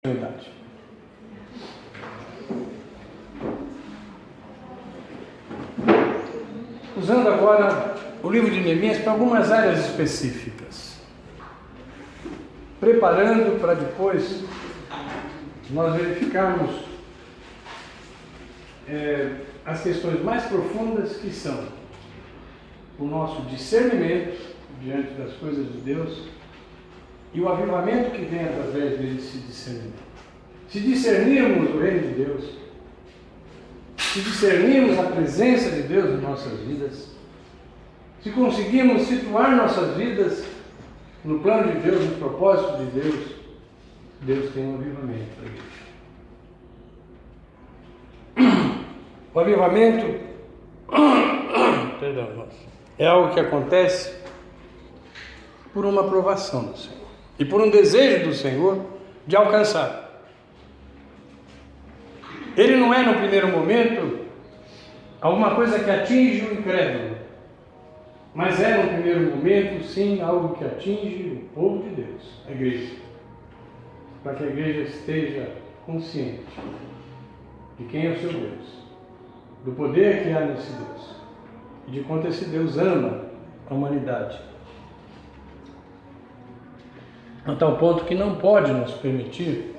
Verdade. Usando agora o livro de Neemias para algumas áreas específicas, preparando para depois nós verificarmos as questões mais profundas, que são o nosso discernimento diante das coisas de Deus e o avivamento que vem através desse discernimento. Se discernirmos o reino de Deus, se discernirmos a presença de Deus em nossas vidas, se conseguirmos situar nossas vidas no plano de Deus, no propósito de Deus, Deus tem um avivamento para a igreja. O avivamento é algo que acontece por uma aprovação do Senhor e por um desejo do Senhor de alcançar. Ele não é, no primeiro momento, alguma coisa que atinge o incrédulo, mas é, no primeiro momento, sim, algo que atinge o povo de Deus, a igreja, para que a igreja esteja consciente de quem é o seu Deus, do poder que há nesse Deus e de quanto esse Deus ama a humanidade, a tal ponto que não pode nos permitir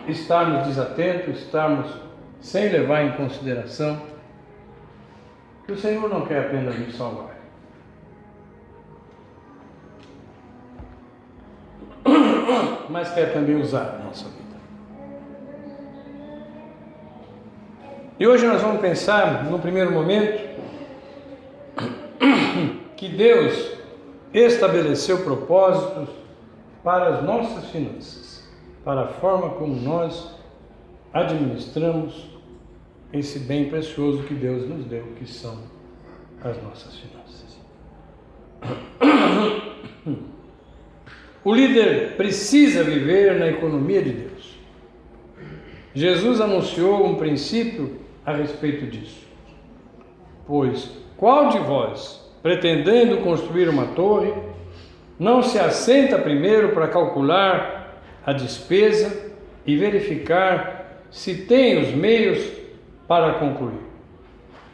estarmos desatentos, estarmos sem levar em consideração que o Senhor não quer apenas nos salvar, mas quer também usar a nossa vida. E hoje nós vamos pensar, no primeiro momento, que Deus estabeleceu propósitos para as nossas finanças, para a forma como nós administramos esse bem precioso que Deus nos deu, que são as nossas finanças. O líder precisa viver na economia de Deus. Jesus anunciou um princípio a respeito disso. Pois qual de vós, pretendendo construir uma torre, não se assenta primeiro para calcular a despesa e verificar se tem os meios para concluir?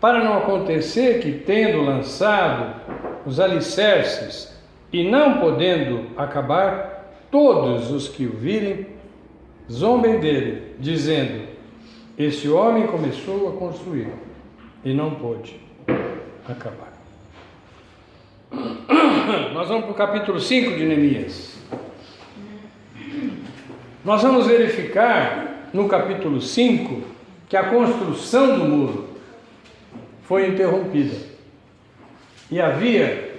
Para não acontecer que, tendo lançado os alicerces e não podendo acabar, todos os que o virem zombem dele, dizendo: esse homem começou a construir e não pôde acabar. Nós vamos para o capítulo 5 de Neemias. Nós vamos verificar no capítulo 5 que a construção do muro foi interrompida. E havia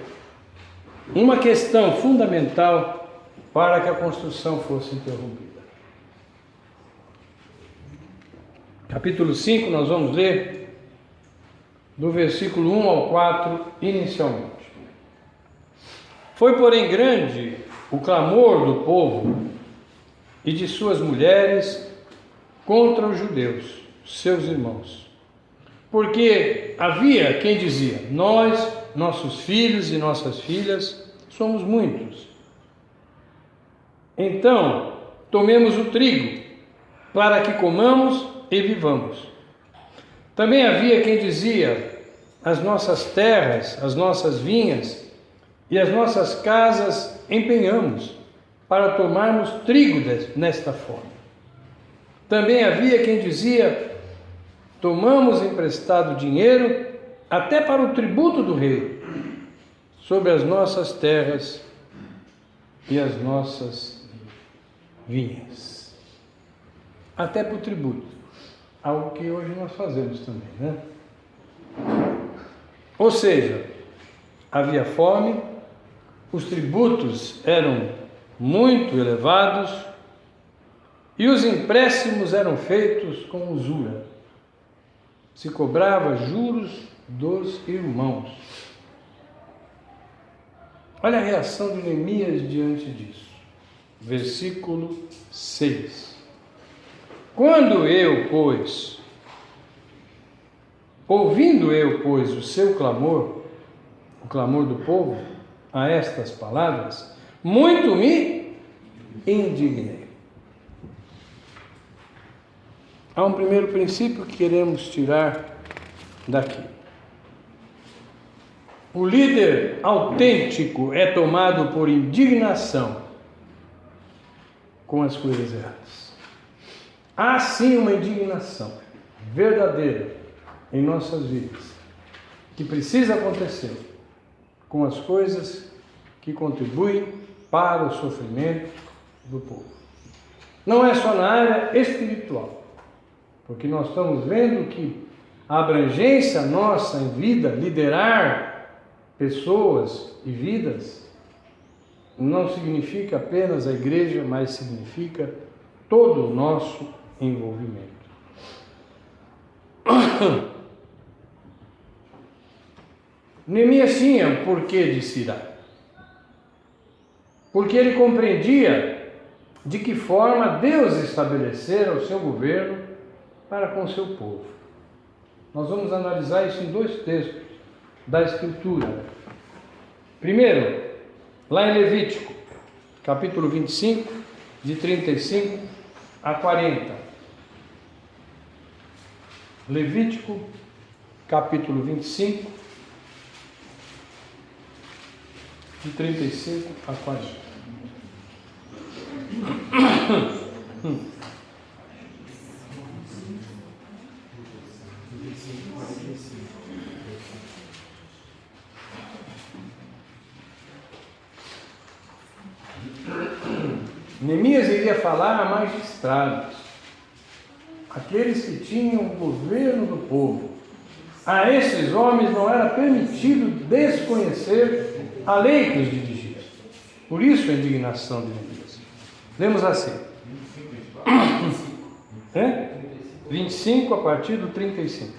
uma questão fundamental para que a construção fosse interrompida. Capítulo 5, nós vamos ler do versículo 1 ao 4 inicialmente. Foi, porém, grande o clamor do povo e de suas mulheres contra os judeus, seus irmãos. Porque havia quem dizia: nós, nossos filhos e nossas filhas, somos muitos. Então, tomemos o trigo, para que comamos e vivamos. Também havia quem dizia: as nossas terras, as nossas vinhas e as nossas casas empenhamos para tomarmos trigo nesta forma. Também havia quem dizia: tomamos emprestado dinheiro até para o tributo do rei sobre as nossas terras e as nossas vinhas. Até para o tributo, algo que hoje nós fazemos também, né? Ou seja, havia fome, os tributos eram muito elevados e os empréstimos eram feitos com usura. Se cobrava juros dos irmãos. Olha a reação de Neemias diante disso. Versículo 6. Ouvindo eu, pois, o seu clamor, o clamor do povo, a estas palavras, muito me indignei. há um primeiro princípio que queremos tirar daqui. O líder autêntico é tomado por indignação com as coisas erradas. Há sim uma indignação verdadeira em nossas vidas, que precisa acontecer com as coisas que contribuem para o sofrimento do povo. Não é só na área espiritual, porque nós estamos vendo que a abrangência nossa em vida, liderar pessoas e vidas, não significa apenas a igreja, mas significa todo o nosso envolvimento. Neemias tinha um porquê de se irar, porque ele compreendia de que forma Deus estabelecera o seu governo para com o seu povo. Nós vamos analisar isso em 2 textos da Escritura. Primeiro, lá em Levítico, capítulo 25, de 35 a 40. Levítico, capítulo 25, de 35 a 40. Neemias iria falar a magistrados, aqueles que tinham o governo do povo. A esses homens não era permitido desconhecer a lei que os dirigia. Por isso a indignação de Neemias. Lemos assim. 25 a partir do 35.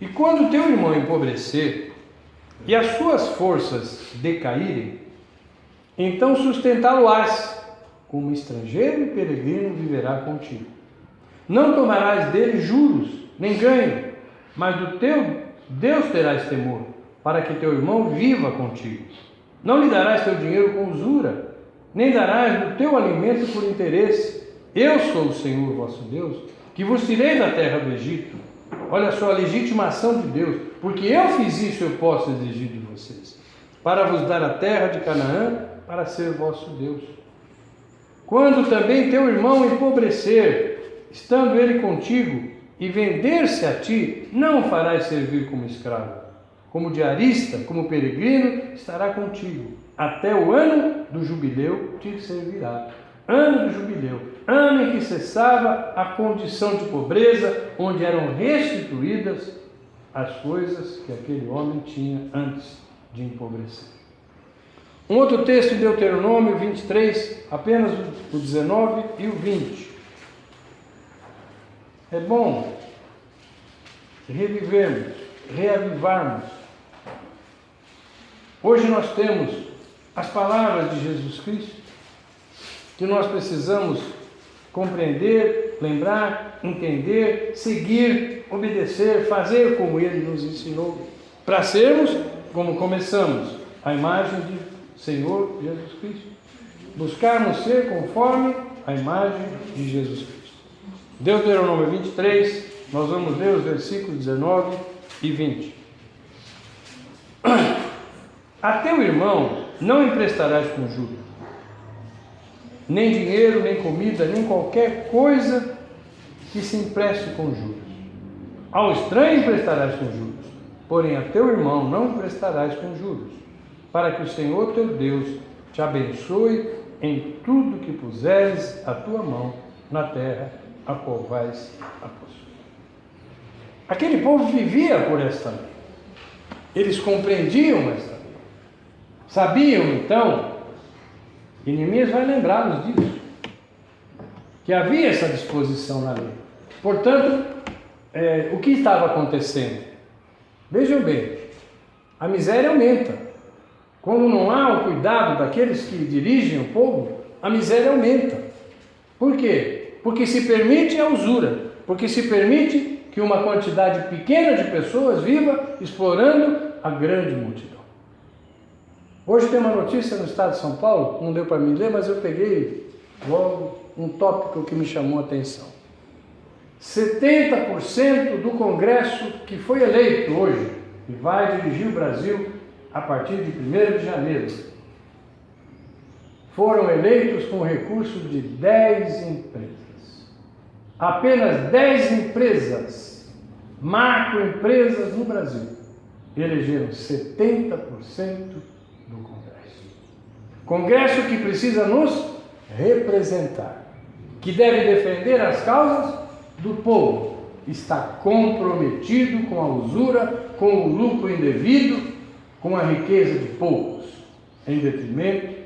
E quando teu irmão empobrecer e as suas forças decaírem, então sustentá-lo-ás, como estrangeiro e peregrino viverá contigo. Não tomarás dele juros, nem ganho, mas do teu Deus terás temor, para que teu irmão viva contigo. Não lhe darás teu dinheiro com usura, nem darás do teu alimento por interesse. Eu sou o Senhor vosso Deus, que vos tirei da terra do Egito. Olha só a legitimação de Deus, porque eu fiz isso, eu posso exigir de vocês, para vos dar a terra de Canaã, para ser vosso Deus. Quando também teu irmão empobrecer, estando ele contigo, e vender-se a ti, não o farás servir como escravo. Como diarista, como peregrino, estará contigo. Até o ano do jubileu te servirá. Ano do jubileu, ano em que cessava a condição de pobreza, onde eram restituídas as coisas que aquele homem tinha antes de empobrecer. Um outro texto em Deuteronômio 23, apenas o 19 e o 20. É bom revivermos, reavivarmos. Hoje nós temos as palavras de Jesus Cristo, que nós precisamos compreender, lembrar, entender, seguir, obedecer, fazer como Ele nos ensinou, para sermos, como começamos, a imagem de Senhor Jesus Cristo. Buscarmos ser conforme a imagem de Jesus Cristo. Deuteronômio 23, nós vamos ler os versículos 19 e 20. A teu irmão não emprestarás com juros, nem dinheiro, nem comida, nem qualquer coisa que se empreste com juros. Ao estranho emprestarás com juros, porém a teu irmão não emprestarás com juros, para que o Senhor teu Deus te abençoe em tudo que puseres a tua mão na terra a qual vais a possuir. Aquele povo vivia por esta lei. Eles compreendiam esta lei. Sabiam então, e Neemias vai lembrá-los disso, que havia essa disposição na lei. Portanto, o que estava acontecendo? Vejam bem, a miséria aumenta. Quando não há o cuidado daqueles que dirigem o povo, a miséria aumenta. Por quê? Porque se permite a usura, porque se permite que uma quantidade pequena de pessoas viva explorando a grande multidão. Hoje tem uma notícia no estado de São Paulo, não deu para mim ler, mas eu peguei logo um tópico que me chamou a atenção. 70% do Congresso que foi eleito hoje e vai dirigir o Brasil a partir de 1º de janeiro, foram eleitos com recurso de 10 empresas. Apenas 10 empresas, macroempresas no Brasil, elegeram 70% do Congresso. Congresso que precisa nos representar, que deve defender as causas do povo, está comprometido com a usura, com o lucro indevido, com a riqueza de poucos, em detrimento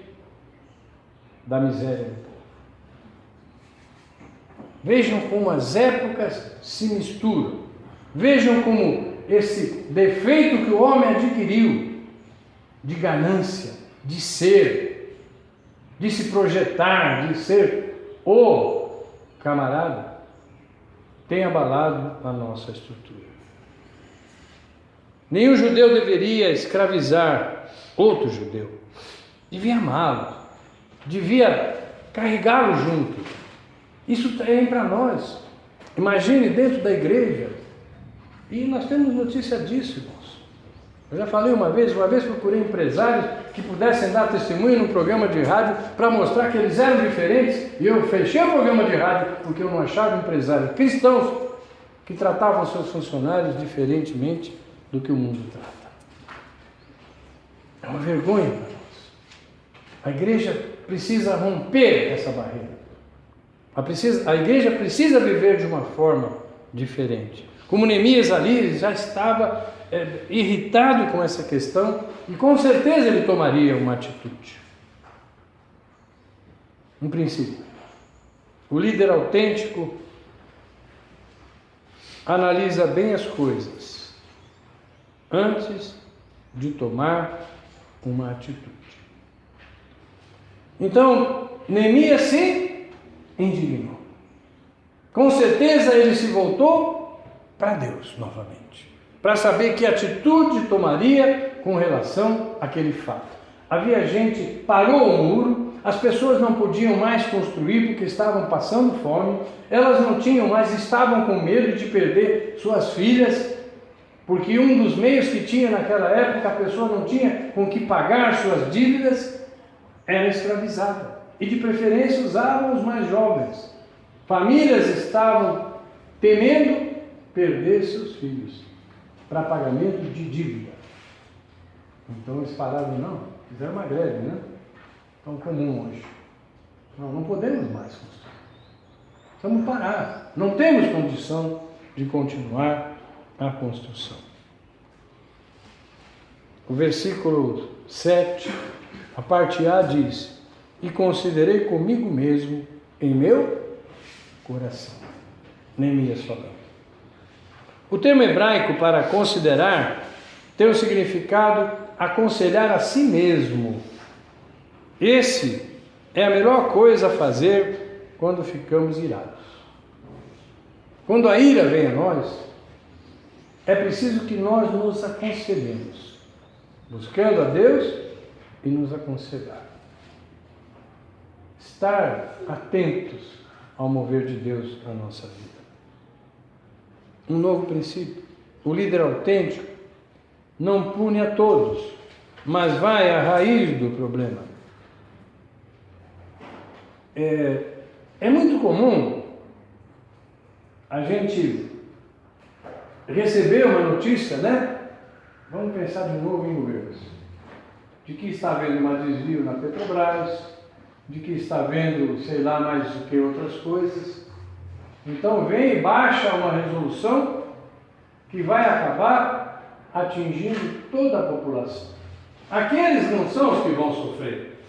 da miséria do povo. Vejam como as épocas se misturam. Vejam como esse defeito que o homem adquiriu, de ganância, de ser, de se projetar, de ser o camarada, tem abalado a nossa estrutura. Nenhum judeu deveria escravizar outro judeu. Devia amá-lo, devia carregá-lo junto. Isso é para nós. Imagine dentro da igreja, e nós temos notícia disso, irmãos. Eu já falei uma vez procurei empresários que pudessem dar testemunho num programa de rádio para mostrar que eles eram diferentes, e eu fechei o programa de rádio porque eu não achava empresários cristãos que tratavam seus funcionários diferentemente do que o mundo trata. É uma vergonha para nós. A igreja precisa romper essa barreira. A igreja precisa viver de uma forma diferente. Como Neemias ali já estava irritado com essa questão, e com certeza ele tomaria uma atitude. Um princípio. O líder autêntico analisa bem as coisas antes de tomar uma atitude. Então, Neemias se indignou. Com certeza ele se voltou para Deus novamente, para saber que atitude tomaria com relação àquele fato. Havia gente, parou o muro, as pessoas não podiam mais construir porque estavam passando fome, elas não tinham mais, estavam com medo de perder suas filhas, porque um dos meios que tinha naquela época, a pessoa não tinha com que pagar suas dívidas, era escravizada. E de preferência usavam os mais jovens. Famílias estavam temendo perder seus filhos para pagamento de dívida. Então eles pararam, não, fizeram uma greve, né? Tão comum hoje. Não podemos mais construir. Vamos parar. Não temos condição de continuar a construção. O versículo 7, a parte A diz: e considerei comigo mesmo em meu coração. Neemias falando. O termo hebraico para considerar tem o significado aconselhar a si mesmo. Esse é a melhor coisa a fazer quando ficamos irados. Quando a ira vem a nós, é preciso que nós nos aconselhemos, buscando a Deus e nos aconselhar. Estar atentos ao mover de Deus na nossa vida. Um novo princípio. O líder autêntico não pune a todos, mas vai à raiz do problema. É muito comum a gente receber uma notícia, né? Vamos pensar de novo em governos. De que está havendo um desvio na Petrobras, de que está havendo, sei lá, mais do que outras coisas. Então vem e baixa uma resolução que vai acabar atingindo toda a população. Aqueles não são os que vão sofrer,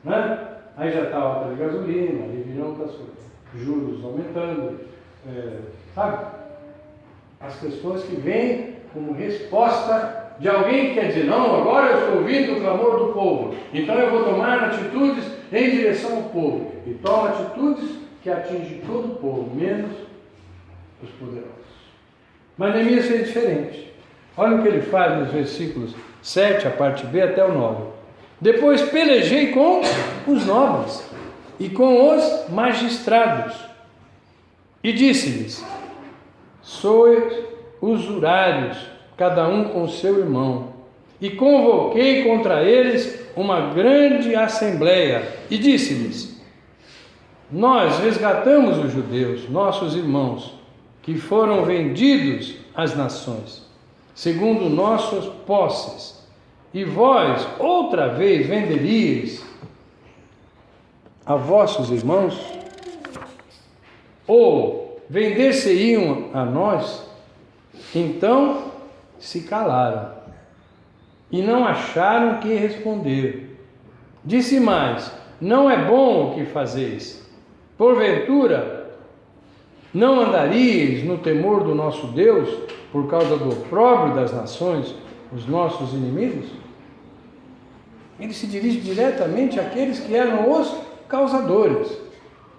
né? Aí já está a alta de gasolina, aí virão outras coisas, juros aumentando, sabe? As questões que vêm como resposta de alguém que quer dizer, não, agora eu estou ouvindo o clamor do povo, então eu vou tomar atitudes em direção ao povo. E toma atitudes que atingem todo o povo, menos os poderosos. Mas Neemias fez diferente. Olha o que ele faz nos versículos 7, a parte B, até o 9. Depois pelejei com os nobres e com os magistrados. E disse-lhes: sois usurários, cada um com seu irmão. E convoquei contra eles uma grande assembleia, e disse-lhes: nós resgatamos os judeus, nossos irmãos, que foram vendidos às nações, segundo nossas posses, e vós outra vez venderíeis a vossos irmãos? Ou vender-se-iam a nós? Então se calaram e não acharam que responder. Disse mais: não é bom o que fazeis. Porventura não andaríeis no temor do nosso Deus por causa do opróbrio das nações, os nossos inimigos? Ele se dirige diretamente àqueles que eram os causadores,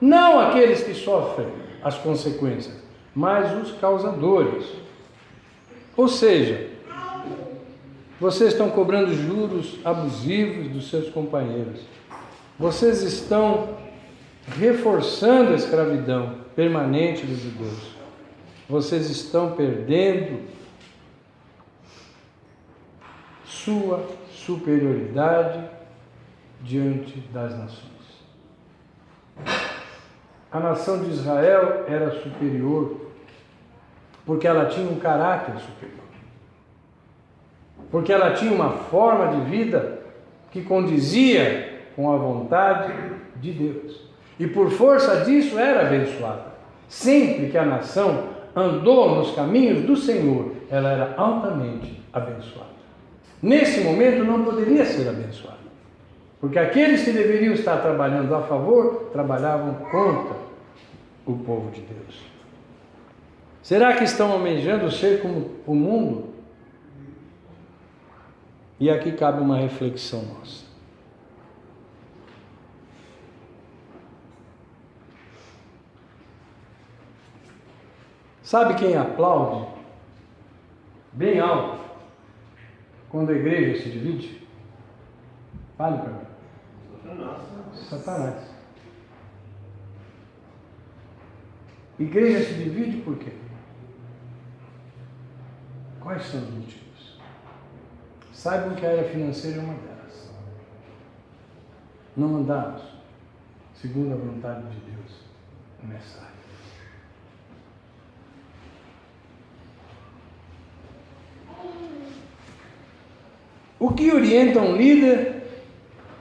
não aqueles que sofrem as consequências, mas os causadores. Ou seja, vocês estão cobrando juros abusivos dos seus companheiros. Vocês estão reforçando a escravidão permanente dos judeus. Vocês estão perdendo sua superioridade diante das nações. A nação de Israel era superior porque ela tinha um caráter superior, porque ela tinha uma forma de vida que condizia com a vontade de Deus, e por força disso era abençoada. Sempre que a nação andou nos caminhos do Senhor, ela era altamente abençoada. Nesse momento não poderia ser abençoada, porque aqueles que deveriam estar trabalhando a favor, trabalhavam contra o povo de Deus. Será que estão almejando ser como o mundo? E aqui cabe uma reflexão nossa. Sabe quem aplaude bem alto quando a igreja se divide? Fale para mim. Satanás. Igreja se divide por quê? Quais são os motivos? Saibam que a era financeira é uma delas. Não andamos segundo a vontade de Deus nessa área. O que orienta um líder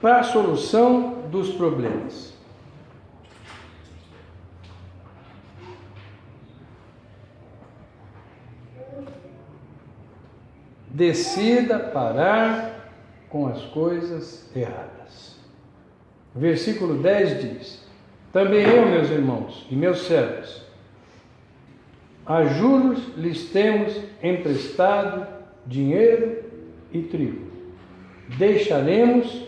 para a solução dos problemas? Decida parar com as coisas erradas. Versículo 10 diz: também eu, meus irmãos e meus servos, a juros lhes temos emprestado dinheiro e trigo. Deixaremos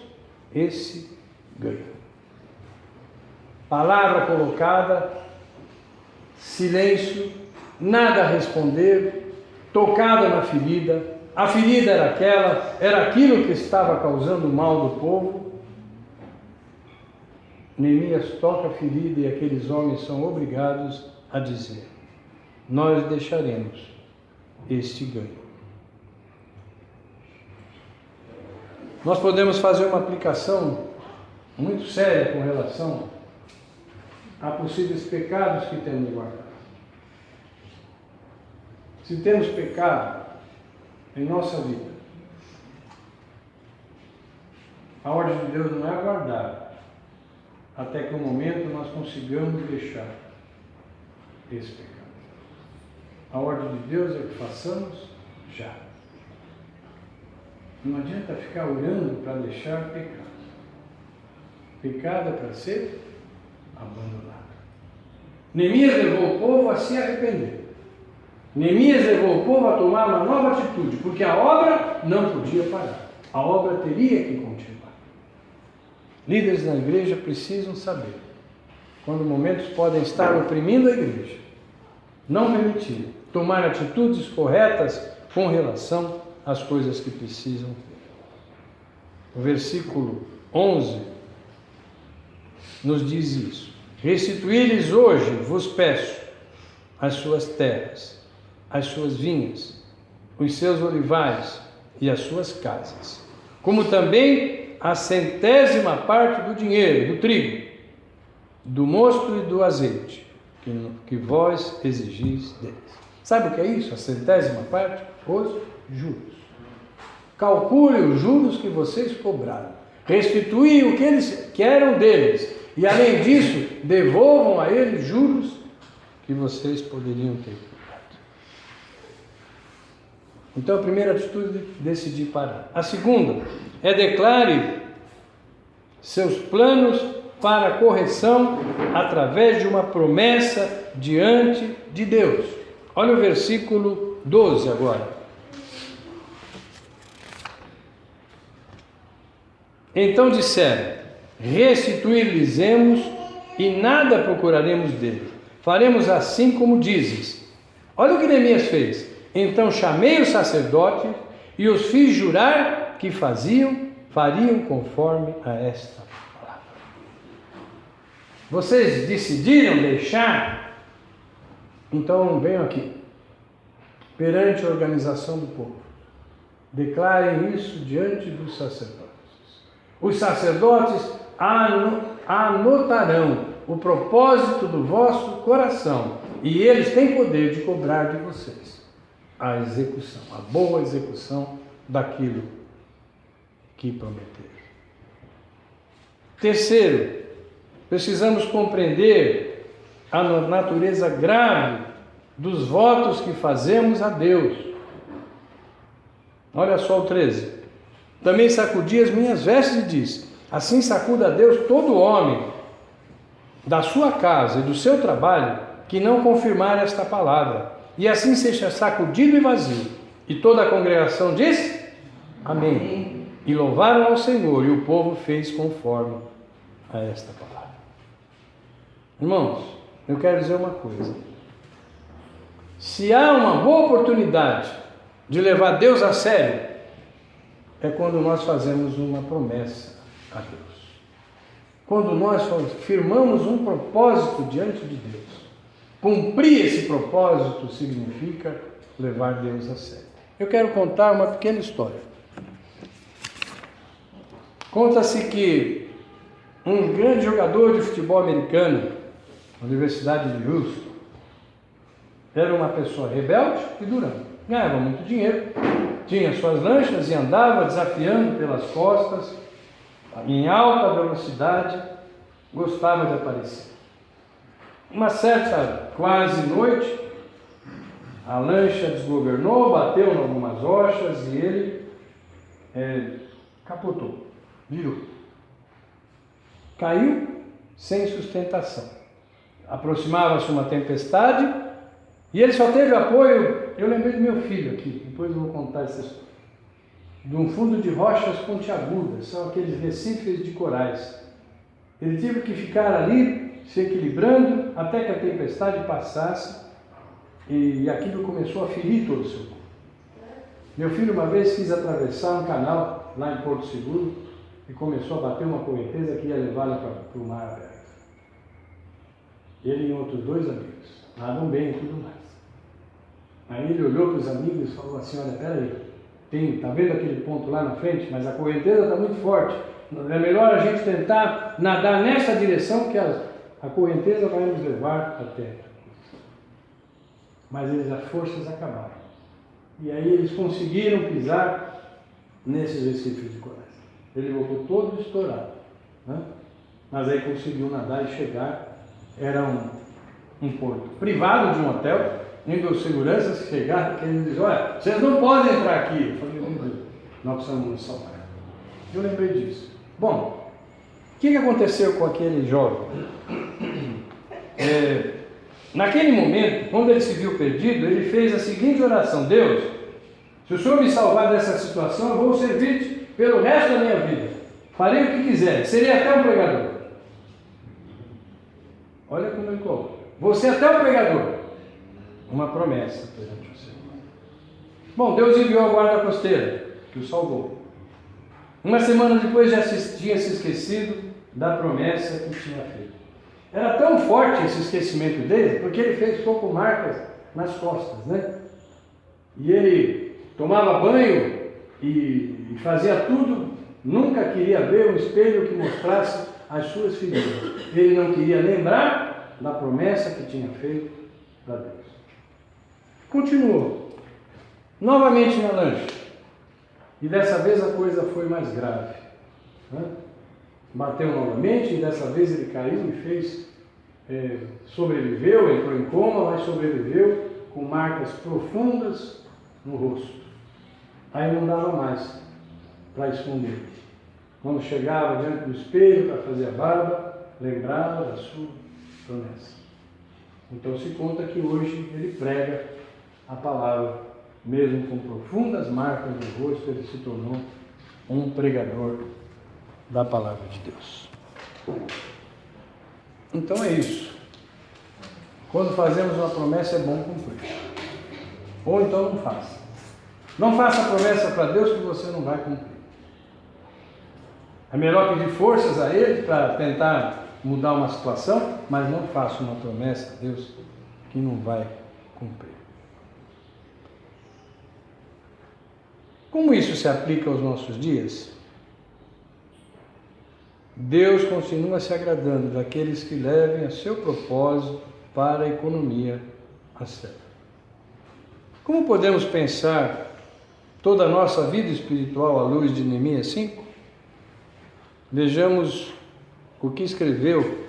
esse ganho. Palavra colocada, silêncio, nada a responder, tocada na ferida. A ferida era aquilo que estava causando mal do povo. Neemias toca a ferida e aqueles homens são obrigados a dizer: nós deixaremos este ganho. Nós podemos fazer uma aplicação muito séria com relação a possíveis pecados que temos guardado. Se temos pecado em nossa vida, a ordem de Deus não é aguardar até que o momento nós consigamos deixar esse pecado. A ordem de Deus é que façamos já. Não adianta ficar orando para deixar pecado. Pecado é para ser abandonado. Neemias levou o povo a se arrepender. Neemias levou o povo a tomar uma nova atitude, porque a obra não podia parar. A obra teria que continuar. Líderes na igreja precisam saber quando momentos podem estar oprimindo a igreja. Não permitir tomar atitudes corretas com relação às coisas que precisam ter. O versículo 11 nos diz isso: restituí-lhes hoje, vos peço, as suas terras, as suas vinhas, os seus olivais e as suas casas, como também a 100ª parte do dinheiro, do trigo, do mosto e do azeite, que vós exigis deles. Sabe o que é isso? A 100ª parte? Os juros. Calcule os juros que vocês cobraram. Restituem o que eles querem deles. E além disso, devolvam a eles juros que vocês poderiam ter cobrado. Então a primeira atitude é decidir parar. A segunda é declare seus planos para correção através de uma promessa diante de Deus. Olha o versículo 12 agora. Então disseram: restituir-lhes-emos e nada procuraremos dele. Faremos assim como dizes. Olha o que Neemias fez. Então chamei os sacerdotes e os fiz jurar que fariam conforme a esta palavra. Vocês decidiram deixar? Então venham aqui, perante a organização do povo. Declarem isso diante dos sacerdotes. Os sacerdotes anotarão o propósito do vosso coração, e eles têm poder de cobrar de vocês a execução, a boa execução daquilo que prometeram. Terceiro, precisamos compreender a natureza grave dos votos que fazemos a Deus. Olha só o 13. Também sacudi as minhas vestes e disse: assim sacuda a Deus todo homem da sua casa e do seu trabalho que não confirmar esta palavra, e assim seja sacudido e vazio. E toda a congregação disse: amém. E louvaram ao Senhor, e o povo fez conforme a esta palavra. Irmãos, eu quero dizer uma coisa. Se há uma boa oportunidade de levar Deus a sério, é quando nós fazemos uma promessa a Deus. Quando nós firmamos um propósito diante de Deus. Cumprir esse propósito significa levar Deus a sério. Eu quero contar uma pequena história. Conta-se que um grande jogador de futebol americano, na Universidade de Houston, era uma pessoa rebelde e durão. Ganhava muito dinheiro, tinha suas lanchas e andava desafiando pelas costas, em alta velocidade, gostava de aparecer. Uma certa quase noite, a lancha desgovernou, bateu em algumas rochas e ele capotou, virou. Caiu sem sustentação. Aproximava-se uma tempestade e ele só teve apoio. Eu lembrei do meu filho aqui, depois eu vou contar essa história. De um fundo de rochas pontiagudas, são aqueles recifes de corais. Ele teve que ficar ali, se equilibrando, até que a tempestade passasse e aquilo começou a ferir todo o seu corpo. Meu filho uma vez quis atravessar um canal lá em Porto Seguro e começou a bater uma correnteza que ia levá-lo para o mar aberto. Ele e outros 2 amigos nadam bem e tudo mais. Aí ele olhou para os amigos e falou assim: olha, peraí, está vendo aquele ponto lá na frente, mas a correnteza está muito forte. É melhor a gente tentar nadar nessa direção, que a correnteza vai nos levar até. Mas as forças acabaram. E aí eles conseguiram pisar nesses recifes de corais. Ele voltou todo estourado, né? Mas aí conseguiu nadar e chegar. Era um porto privado de um hotel, indo os seguranças chegaram, que eles diziam: olha, vocês não podem entrar aqui. Eu falei: meu Deus, nós precisamos nos salvar. Eu lembrei disso. Bom, o que aconteceu com aquele jovem? Naquele momento, quando ele se viu perdido, ele fez a seguinte oração: Deus, se o Senhor me salvar dessa situação, eu vou servir-te pelo resto da minha vida. Farei o que quiser, serei até um pregador. Olha como ele colocou: vou ser até um pregador. Uma promessa perante o Senhor. Bom, Deus enviou a guarda costeira, que o salvou. Uma semana depois já tinha se esquecido da promessa que tinha feito. Era tão forte esse esquecimento dele, porque ele fez pouco marcas nas costas, né? E ele tomava banho e fazia tudo, nunca queria ver um espelho que mostrasse as suas feridas. Ele não queria lembrar da promessa que tinha feito para Deus. Continuou, novamente na lancha, e dessa vez a coisa foi mais grave, né? Bateu novamente e dessa vez ele caiu e sobreviveu, entrou em coma, mas sobreviveu com marcas profundas no rosto. Aí não dava mais para esconder. Quando chegava diante do espelho para fazer a barba, lembrava da sua promessa. Então se conta que hoje ele prega a palavra, mesmo com profundas marcas no rosto, ele se tornou um pregador da palavra de Deus. Então é isso. Quando fazemos uma promessa é bom cumprir. Ou então não faça. Não faça promessa para Deus que você não vai cumprir. É melhor pedir forças a Ele para tentar mudar uma situação, mas não faça uma promessa a Deus que não vai cumprir. Como isso se aplica aos nossos dias? Deus continua se agradando daqueles que levem a seu propósito para a economia a sério. Como podemos pensar toda a nossa vida espiritual à luz de Neemias 5? Vejamos o que escreveu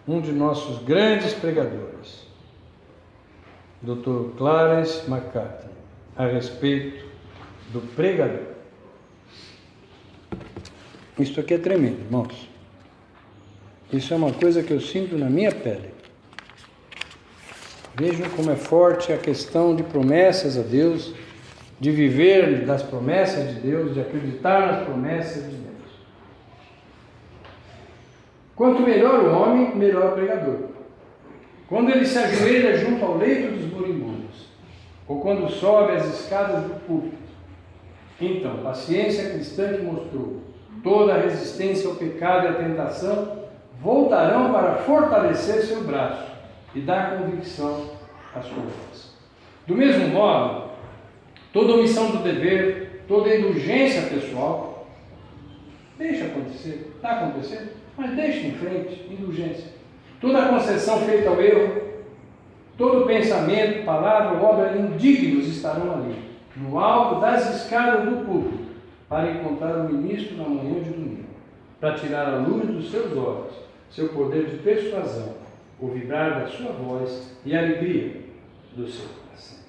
um de nossos grandes pregadores, Dr. Clarence MacArthur, a respeito do pregador. Isso aqui é tremendo, irmãos. Isso é uma coisa que eu sinto na minha pele. Vejam como é forte a questão de promessas a Deus, de viver das promessas de Deus, de acreditar nas promessas de Deus. Quanto melhor o homem, melhor o pregador. Quando ele se ajoelha junto ao leito dos moribundos, ou quando sobe as escadas do púlpito, então, paciência cristã que mostrou toda a resistência ao pecado e à tentação, voltarão para fortalecer seu braço e dar convicção às coisas. Do mesmo modo, toda omissão do dever, toda indulgência pessoal, deixa acontecer, está acontecendo, mas deixa em frente, indulgência. Toda concessão feita ao erro, todo pensamento, palavra ou obra indignos estarão ali, no alto das escadas do púlpito, para encontrar o ministro na manhã de domingo, para tirar a luz dos seus olhos, seu poder de persuasão, o vibrar da sua voz e a alegria do seu coração.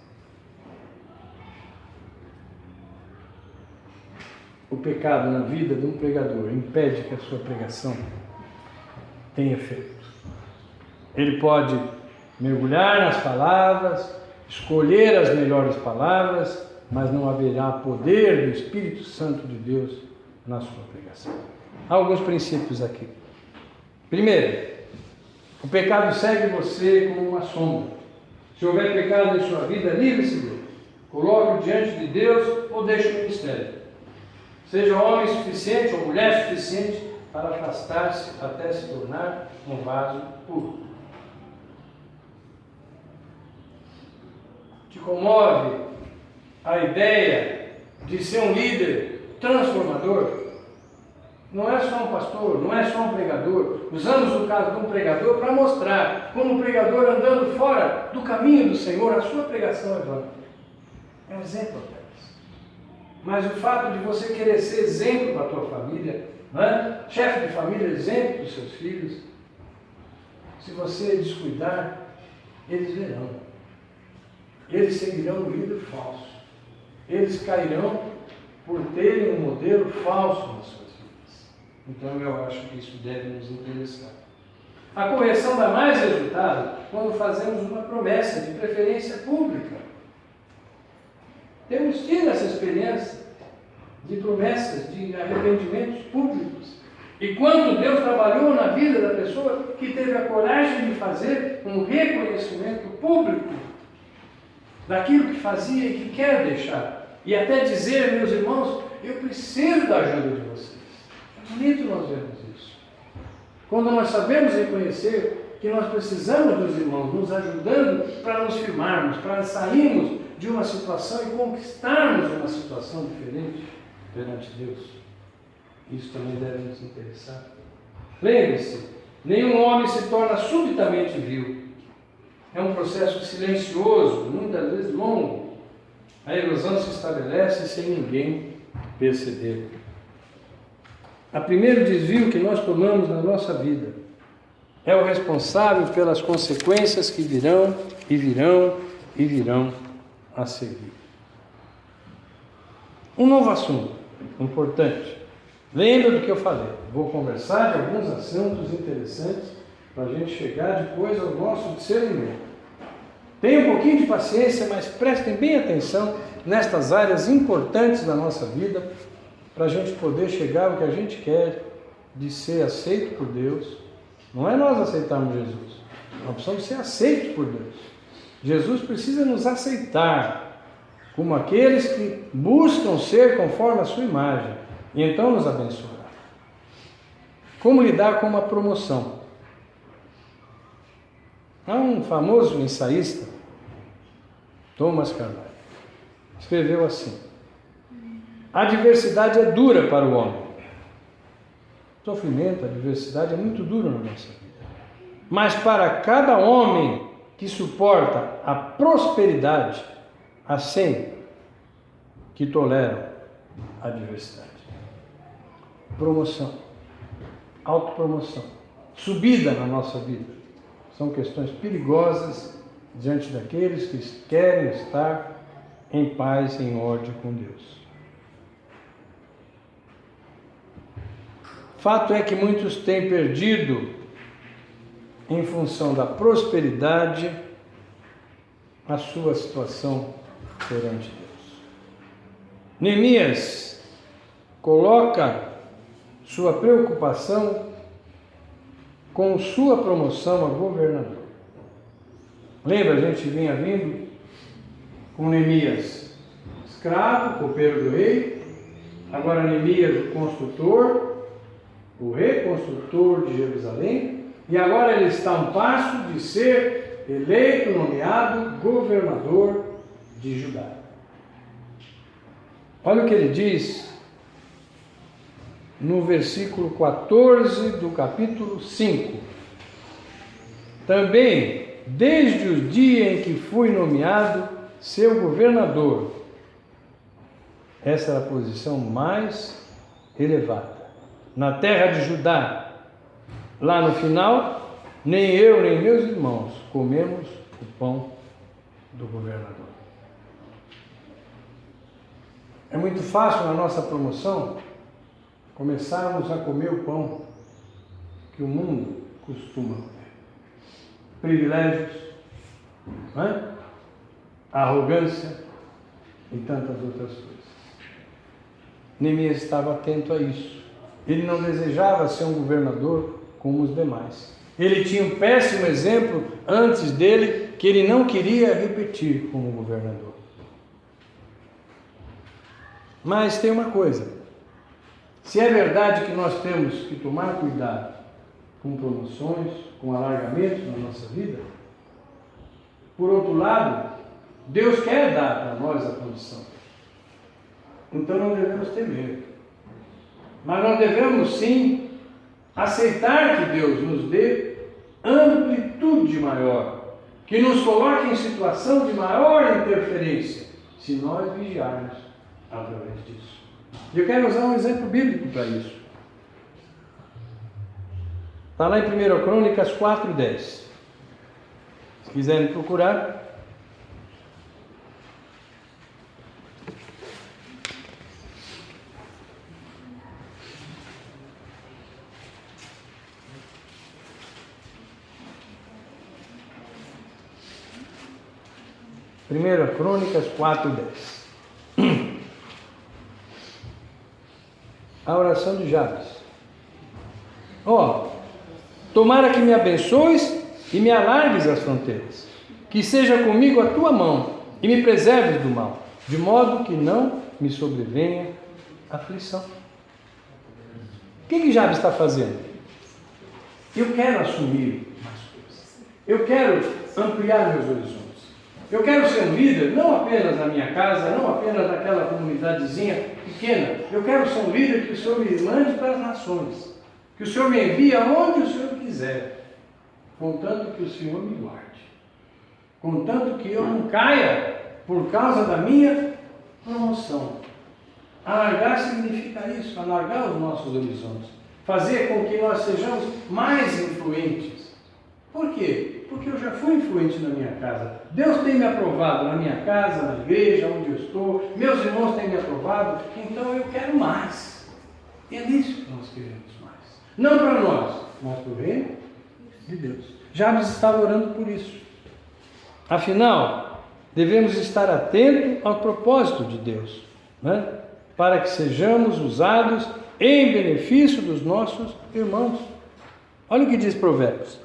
O pecado na vida de um pregador impede que a sua pregação tenha efeito. Ele pode mergulhar nas palavras, escolher as melhores palavras, mas não haverá poder do Espírito Santo de Deus na sua pregação. Há alguns princípios aqui. Primeiro, o pecado segue você como uma sombra. Se houver pecado em sua vida, livre-se dele. Coloque-o diante de Deus ou deixe o ministério. Seja homem suficiente ou mulher suficiente para afastar-se até se tornar um vaso puro. Te comove a ideia de ser um líder transformador? Não é só um pastor, não é só um pregador. Usamos o caso de um pregador para mostrar como um pregador andando fora do caminho do Senhor, a sua pregação é vã. É um exemplo apenas. Mas o fato de você querer ser exemplo para a tua família, né? Chefe de família, exemplo dos seus filhos, se você descuidar, eles verão. Eles seguirão o líder falso. Eles cairão por terem um modelo falso nas suas vidas. Então eu acho que isso deve nos interessar. A correção dá mais resultado quando fazemos uma promessa, de preferência pública. Temos tido essa experiência de promessas, de arrependimentos públicos. E quando Deus trabalhou na vida da pessoa que teve a coragem de fazer um reconhecimento público daquilo que fazia e que quer deixar. E até dizer, meus irmãos, eu preciso da ajuda de vocês. É bonito nós vermos isso. Quando nós sabemos reconhecer que nós precisamos dos irmãos nos ajudando para nos firmarmos, para sairmos de uma situação e conquistarmos uma situação diferente perante Deus. Isso também deve nos interessar. Lembre-se, nenhum homem se torna subitamente vil. É um processo silencioso, muitas vezes longo. A ilusão se estabelece sem ninguém perceber. O primeiro desvio que nós tomamos na nossa vida é o responsável pelas consequências que virão e virão e virão a seguir. Um novo assunto importante. Lembra do que eu falei? Vou conversar de alguns assuntos interessantes para a gente chegar depois ao nosso discernimento. Tenham um pouquinho de paciência, mas prestem bem atenção nestas áreas importantes da nossa vida para a gente poder chegar ao que a gente quer de ser aceito por Deus. Não é nós aceitarmos Jesus, nós precisamos ser aceitos por Deus. Jesus precisa nos aceitar como aqueles que buscam ser conforme a sua imagem e então nos abençoará. Como lidar com uma promoção? Há um famoso ensaísta, Thomas Carlyle, escreveu assim: a adversidade é dura para o homem. O sofrimento, a adversidade é muito dura na nossa vida. Mas para cada homem que suporta a prosperidade, há 100 que toleram a adversidade. Promoção, autopromoção, subida na nossa vida. São questões perigosas diante daqueles que querem estar em paz, em ordem com Deus. Fato é que muitos têm perdido, em função da prosperidade, a sua situação perante Deus. Neemias coloca sua preocupação com sua promoção a governador. Lembra, a gente vinha vindo com Neemias, escravo, copeiro do rei, agora Neemias, o construtor, o reconstrutor de Jerusalém, e agora ele está a um passo de ser eleito, nomeado governador de Judá. Olha o que ele diz no versículo 14 do capítulo 5. Também, desde o dia em que fui nomeado seu governador, essa era a posição mais elevada. Na terra de Judá, lá no final, nem eu nem meus irmãos comemos o pão do governador. É muito fácil na nossa promoção começarmos a comer o pão que o mundo costuma comer. Privilégios, arrogância e tantas outras coisas. Neemias estava atento a isso. Ele não desejava ser um governador como os demais. Ele tinha um péssimo exemplo antes dele que ele não queria repetir como governador. Mas tem uma coisa: se é verdade que nós temos que tomar cuidado com promoções, com alargamentos na nossa vida, por outro lado, Deus quer dar para nós a condição. Então não devemos ter medo. Mas nós devemos sim aceitar que Deus nos dê amplitude maior, que nos coloque em situação de maior interferência, se nós vigiarmos através disso. E eu quero usar um exemplo bíblico para isso. Está lá em 1 Crônicas 4:10. Se quiserem procurar. Primeira Crônicas 4:10. A oração de Jabes. Tomara que me abençoes e me alargues as fronteiras, que seja comigo a tua mão e me preserves do mal, de modo que não me sobrevenha aflição. O que Jabes está fazendo? Eu quero assumir mais coisas. Eu quero ampliar meus horizontes. Eu quero ser um líder, não apenas na minha casa, não apenas naquela comunidadezinha pequena. Eu quero ser um líder que o Senhor me mande para as nações. Que o Senhor me envie aonde o Senhor quiser. Contanto que o Senhor me guarde. Contanto que eu não caia por causa da minha promoção. Alargar significa isso, alargar os nossos horizontes. Fazer com que nós sejamos mais influentes. Por quê? Porque eu já fui influente na minha casa. Deus tem me aprovado na minha casa, na igreja, onde eu estou. Meus irmãos têm me aprovado. Então eu quero mais. E é nisso que nós queremos mais. Não para nós, mas para o reino de Deus. Jabes estava orando por isso. Afinal, devemos estar atentos ao propósito de Deus, né? Para que sejamos usados em benefício dos nossos irmãos. Olha o que diz Provérbios.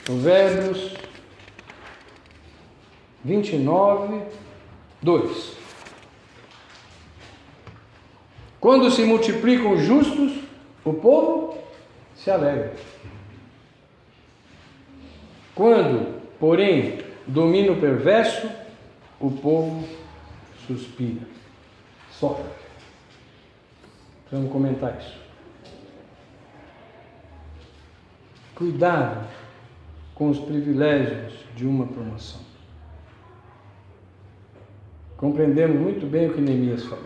Provérbios 29, 2. Quando se multiplicam os justos, o povo se alegra. Quando, porém, domina o perverso, o povo suspira, sofre. Vamos comentar isso. Cuidado com os privilégios de uma promoção. Compreendemos muito bem o que Neemias falou.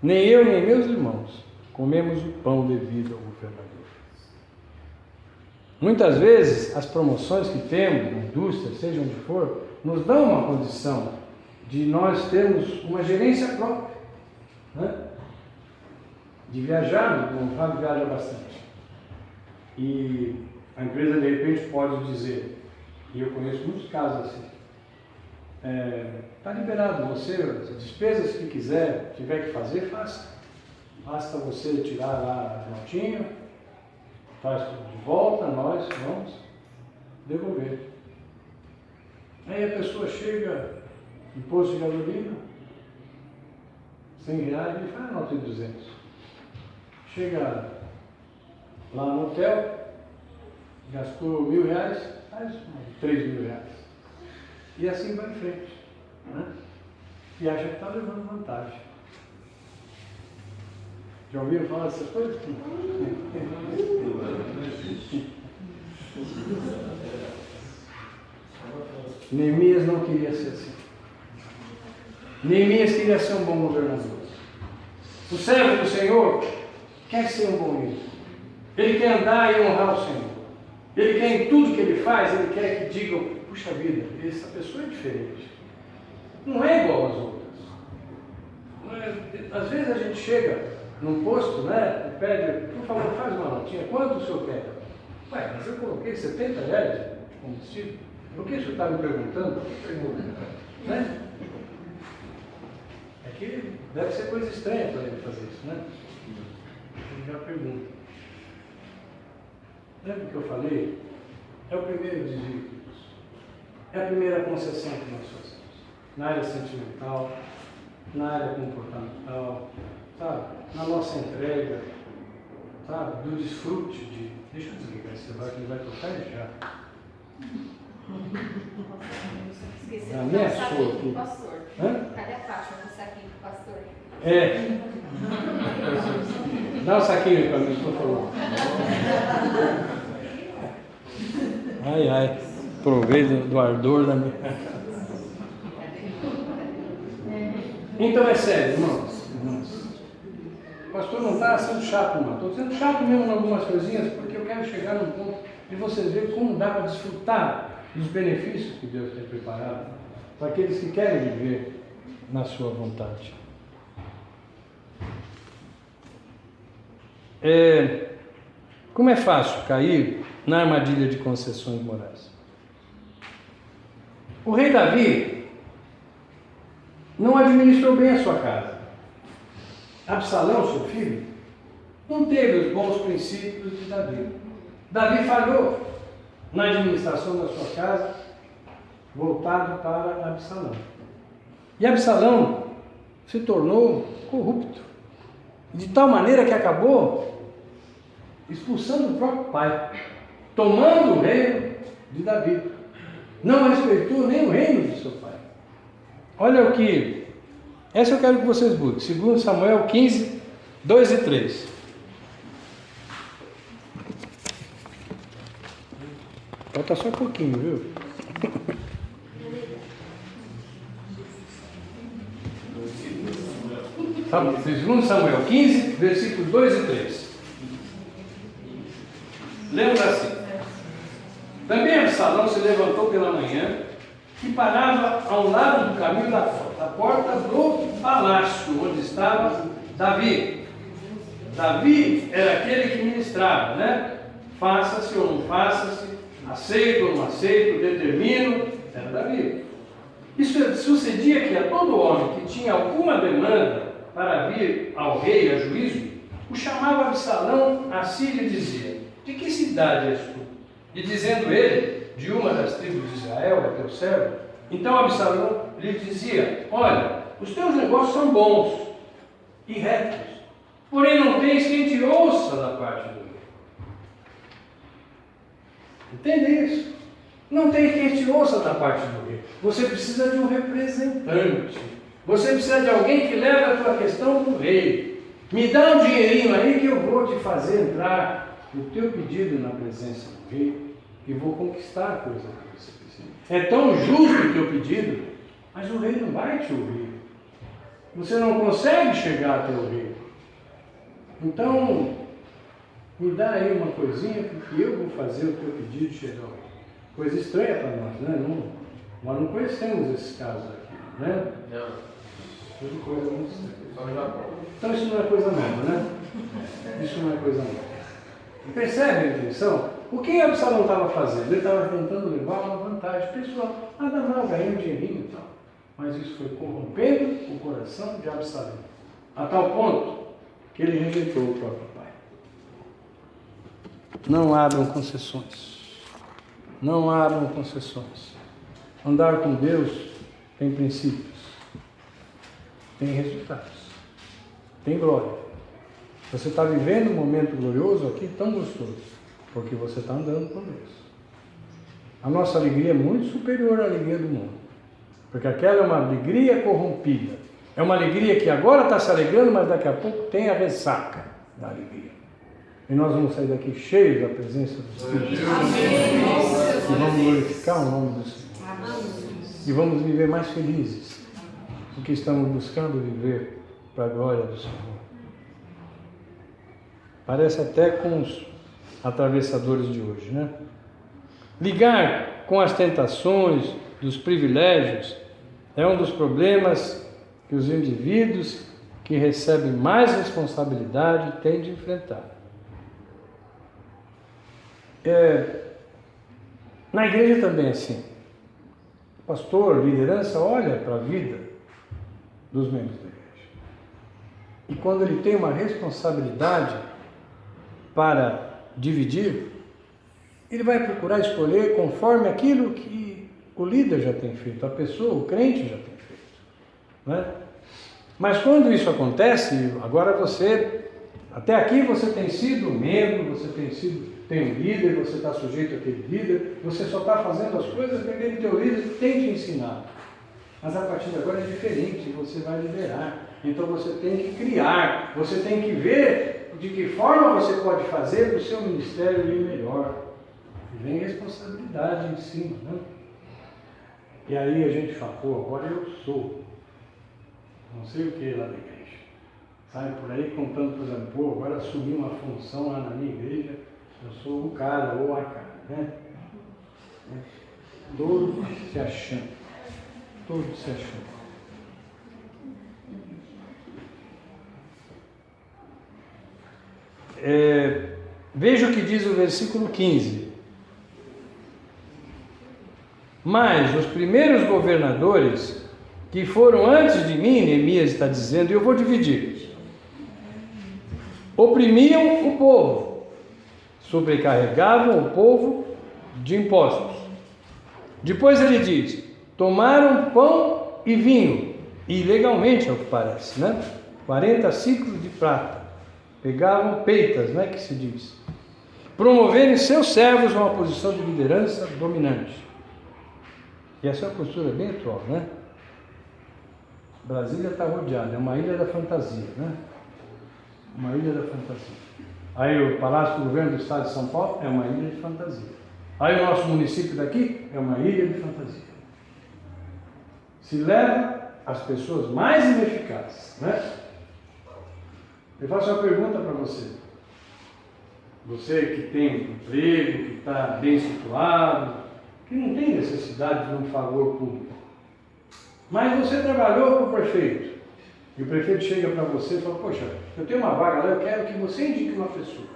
Nem eu, nem meus irmãos comemos o pão devido ao governador. Muitas vezes, as promoções que temos na indústria, seja onde for, nos dão uma condição de nós termos uma gerência própria, né? De viajar, o Fábio viaja bastante. E a empresa, de repente, pode dizer, e eu conheço muitos casos assim, está liberado, você, as despesas que quiser, tiver que fazer, faça. Basta você tirar lá a notinha, faz de volta, nós vamos devolver. Aí a pessoa chega no posto de gasolina, R$100, e faz a nota de 200. Chega lá no hotel, gastou R$1.000, faz R$3.000. E assim vai em frente, né? E acha que está levando vantagem. Já ouviram falar dessas coisas? Neemias não queria ser assim. Neemias queria ser um bom governador. O servo do Senhor quer ser um bom líder. Ele quer andar e honrar o Senhor. Ele quer, em tudo que ele faz, ele quer que digam, puxa vida, essa pessoa é diferente. Não é igual às outras. Às vezes a gente chega num posto, né, e pede, por favor, faz uma notinha, quanto o senhor quer? Ué, mas eu coloquei R$70 de combustível. Por que o senhor está me perguntando? Né? É que deve ser coisa estranha para ele fazer isso, né? Ele já pergunta. Lembra que eu falei? É o primeiro desvio de Deus. É a primeira concessão que nós fazemos. Na área sentimental, na área comportamental, sabe? Na nossa entrega, sabe? Do desfrute de... Deixa eu desligar esse celular que ele vai tocar já. A minha é sua aqui. Pastor. Hã? Cadê a faixa do saquinho do pastor? É. Dá um saquinho para mim, por favor. Ai, ai. Provei do ardor da minha. Então é sério, irmãos. O pastor não está sendo chato, não. Estou sendo chato mesmo em algumas coisinhas, porque eu quero chegar num ponto de vocês verem como dá para desfrutar dos benefícios que Deus tem preparado para aqueles que querem viver na sua vontade. Como é fácil cair na armadilha de concessões morais? O rei Davi não administrou bem a sua casa. Absalão, seu filho, não teve os bons princípios de Davi. Davi falhou na administração da sua casa, voltado para Absalão. E Absalão se tornou corrupto, de tal maneira que acabou expulsando o próprio pai. tomando o reino de Davi. Não respeitou nem o reino de seu pai. Olha o que... Essa eu quero que vocês busquem. 2 Samuel 15, 2 e 3. Falta só um pouquinho, viu? 2 Samuel 15, versículos 2 e 3. Lembra assim: também Absalão se levantou pela manhã e parava ao lado do caminho da porta do palácio, onde estava Davi. Davi era aquele que ministrava, né? Faça-se ou não faça-se, aceito ou não aceito, determino, era Davi. Isso sucedia que a todo homem que tinha alguma demanda para vir ao rei a juízo, o chamava Absalão a si e lhe dizia: de que cidade és tu? E dizendo ele: de uma das tribos de Israel, é teu servo. Então Absalão lhe dizia: olha, os teus negócios são bons e retos, porém não tens quem te ouça da parte do rei. Entende isso? Não tem quem te ouça da parte do rei. Você precisa de um representante. Você precisa de alguém que leve a tua questão para o rei. Me dá um dinheirinho aí que eu vou te fazer entrar o teu pedido na presença do rei e vou conquistar a coisa que você precisa. É tão justo o teu pedido, mas o rei não vai te ouvir. Você não consegue chegar até o rei. Então, me dá aí uma coisinha, porque eu vou fazer o teu pedido chegar ao rei. Coisa estranha para nós, né? Nós não conhecemos esses casos aqui, né? Não. Tudo coisa muito estranha. Só no Japão. Então isso não é coisa nova, né? Isso não é coisa nova. Percebe a intenção? O que Absalão estava fazendo? Ele estava tentando levar uma vantagem pessoal. Nada mal, ganhar um dinheirinho e tal. Mas isso foi corrompendo o coração de Absalão. A tal ponto que ele rejeitou o próprio pai. Não abram concessões. Não abram concessões. Andar com Deus tem princípios. Tem resultados. Tem glória. Você está vivendo um momento glorioso aqui, tão gostoso, porque você está andando com Deus. A nossa alegria é muito superior à alegria do mundo, porque aquela é uma alegria corrompida. É uma alegria que agora está se alegrando, mas daqui a pouco tem a ressaca da alegria. E nós vamos sair daqui cheios da presença do Espírito Santo. E vamos glorificar o nome do Senhor. E vamos viver mais felizes, porque estamos buscando viver para a glória do Senhor. Parece até com os atravessadores de hoje, né? Ligar com as tentações dos privilégios é um dos problemas que os indivíduos que recebem mais responsabilidade têm de enfrentar. Na igreja também é assim. O pastor, liderança, olha para a vida dos membros da igreja. E quando ele tem uma responsabilidade para dividir, ele vai procurar escolher conforme aquilo que o líder já tem feito, a pessoa, o crente já tem feito, né? Mas quando isso acontece, agora você, até aqui você tem sido membro, você tem um líder, você está sujeito àquele líder, você só está fazendo as coisas que aquele teu líder tem te ensinado. Mas a partir de agora é diferente, você vai liderar. Então você tem que criar, você tem que ver de que forma você pode fazer para o seu ministério ir melhor. E vem responsabilidade em cima, né? E aí a gente fala: pô, agora eu sou não sei o que lá da igreja. Sai por aí contando, por exemplo, pô, agora assumi uma função lá na minha igreja, eu sou o cara ou a cara, né? Todos se achando. Todos se achando. Veja o que diz o versículo 15. Mas os primeiros governadores que foram antes de mim, Neemias está dizendo, e eu vou dividir, oprimiam o povo, sobrecarregavam o povo de impostos. Depois ele diz: tomaram pão e vinho, e ilegalmente, é o que parece, né? 40 ciclos de prata. Pegavam peitas, né, que se diz. promoverem seus servos a uma posição de liderança dominante. E essa é uma postura bem atual, né? Brasília está rodeada, é uma ilha da fantasia, né? Uma ilha da fantasia. Aí o Palácio do Governo do Estado de São Paulo é uma ilha de fantasia. Aí o nosso município daqui é uma ilha de fantasia. Se leva as pessoas mais ineficazes, né? Eu faço uma pergunta para você. Você que tem emprego, que está bem situado, que não tem necessidade de um favor público. Mas você trabalhou com o prefeito. E o prefeito chega para você e fala, poxa, eu tenho uma vaga lá, eu quero que você indique uma pessoa.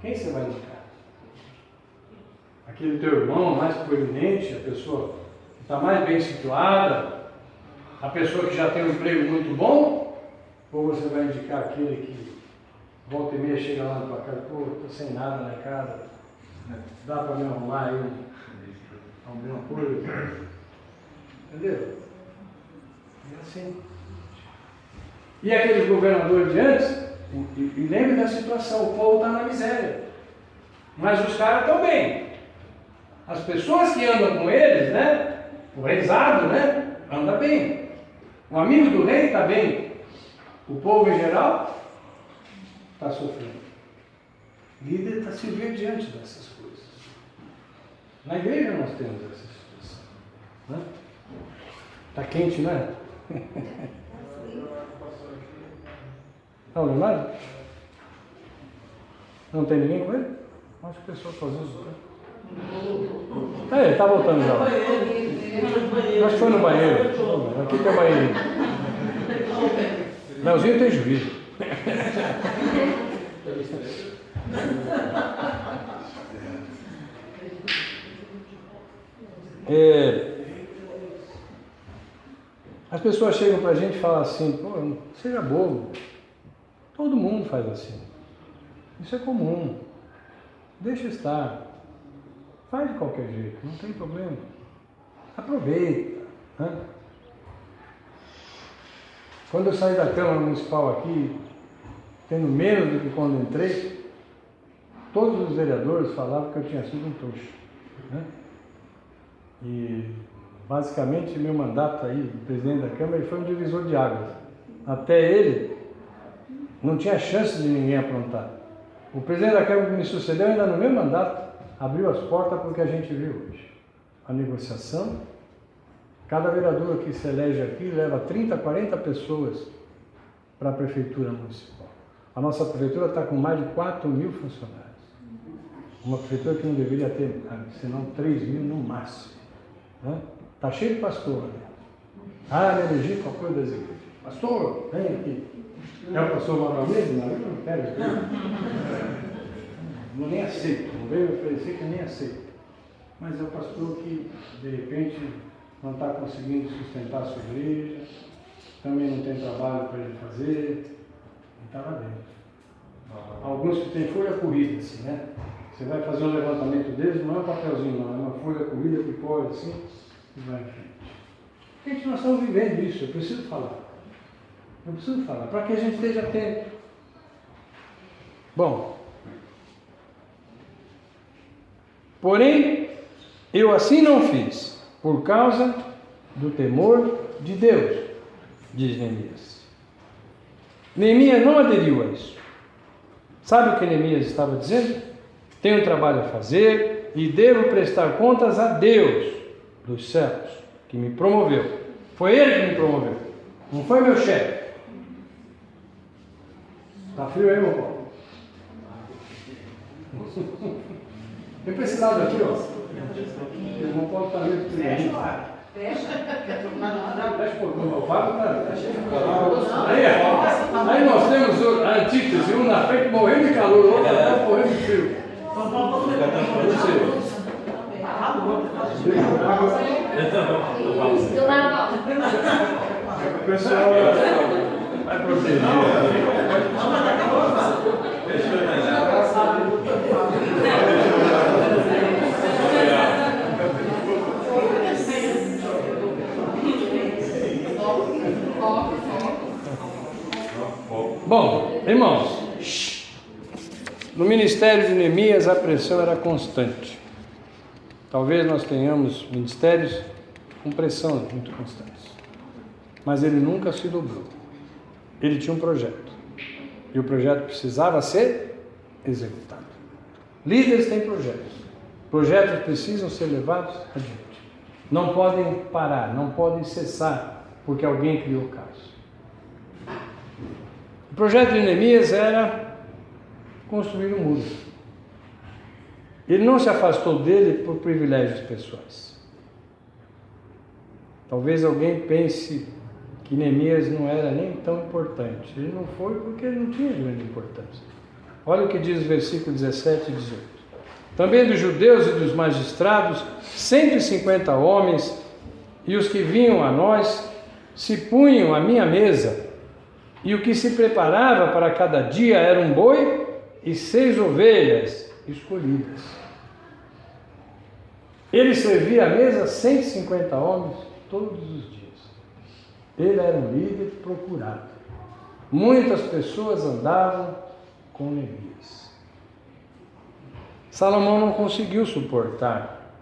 Quem você vai indicar? Aquele teu irmão mais proeminente, a pessoa que está mais bem situada, a pessoa que já tem um emprego muito bom? Ou você vai indicar aquele que volta e meia chega lá na tua casa, pô, estou sem nada na casa, dá para me arrumar aí alguma coisa? Entendeu? É assim. E aqueles governadores de antes, e lembre da situação, o povo está na miséria. Mas os caras estão bem. As pessoas que andam com eles, né? O rezado, né? Anda bem. O amigo do rei está bem. O povo em geral está sofrendo. O líder está se vendo diante dessas coisas. Na igreja nós temos essa situação. Né? Está quente, não é? Não, Leonardo? Não tem ninguém com ele? Acho que o pessoal fazendo isso. Ele está voltando já. Acho que foi no banheiro. Aqui tem o banheiro. Leozinho tem juízo. As pessoas chegam para a gente e falam assim, pô, seja bobo. Todo mundo faz assim. Isso é comum. Deixa estar. Faz de qualquer jeito, não tem problema. Aproveita. Né? Quando eu saí da Câmara Municipal aqui, tendo menos do que quando entrei, todos os vereadores falavam que eu tinha sido um trouxa. Né? E basicamente meu mandato aí, de presidente da Câmara, foi um divisor de águas. Até ele não tinha chance de ninguém aprontar. O presidente da Câmara que me sucedeu, ainda no meu mandato, abriu as portas para o que a gente viu hoje. A negociação. Cada vereador que se elege aqui leva 30, 40 pessoas para a prefeitura municipal. A nossa prefeitura está com mais de 4 mil funcionários. Uma prefeitura que não deveria ter, senão 3 mil no máximo. Está cheio de pastor. Né? Me elegi para apoio das igrejas. Pastor, vem aqui. É o pastor Manuel mesmo? Não, eu não quero isso. Eu nem aceito. Não veio me oferecer que eu nem aceito. Mas é o pastor que, de repente, não está conseguindo sustentar a sua igreja, também não tem trabalho para ele fazer, e está lá dentro. Alguns que têm folha corrida, assim, né? Você vai fazer um levantamento deles, não é um papelzinho, não, é uma folha corrida que pode assim e vai em frente. Gente, nós estamos vivendo isso, eu preciso falar. Eu preciso falar, para que a gente esteja atento. Bom, porém, eu assim não fiz, por causa do temor de Deus, diz Neemias. Neemias não aderiu a isso. Sabe o que Neemias estava dizendo? Tenho um trabalho a fazer e devo prestar contas a Deus dos céus, que me promoveu. Foi Ele que me promoveu, não foi meu chefe. Está frio aí, meu Paulo? Tem para esse lado aqui, ó. O irmão Paulo está meio frio. Fecha. Aí nós temos a antítese, um na frente morrendo de calor, o outro atrás morrendo de frio. O pessoal vai proteger. Bom, irmãos, No ministério de Neemias a pressão era constante. Talvez nós tenhamos ministérios com pressão muito constantes. Mas ele nunca se dobrou. Ele tinha um projeto. E o projeto precisava ser executado. Líderes têm projetos. Projetos precisam ser levados adiante. Não podem parar, não podem cessar, porque alguém criou o caso. O projeto de Neemias era construir um muro. Ele não se afastou dele por privilégios pessoais. Talvez alguém pense que Neemias não era nem tão importante. Ele não foi porque ele não tinha grande importância. Olha o que diz o versículo 17 e 18. Também dos judeus e dos magistrados, 150 homens, e os que vinham a nós se punham à minha mesa, e o que se preparava para cada dia era um boi e 6 ovelhas escolhidas. Ele servia à mesa 150 homens todos os dias. Ele era um líder procurado. Muitas pessoas andavam com Neemias. Salomão não conseguiu suportar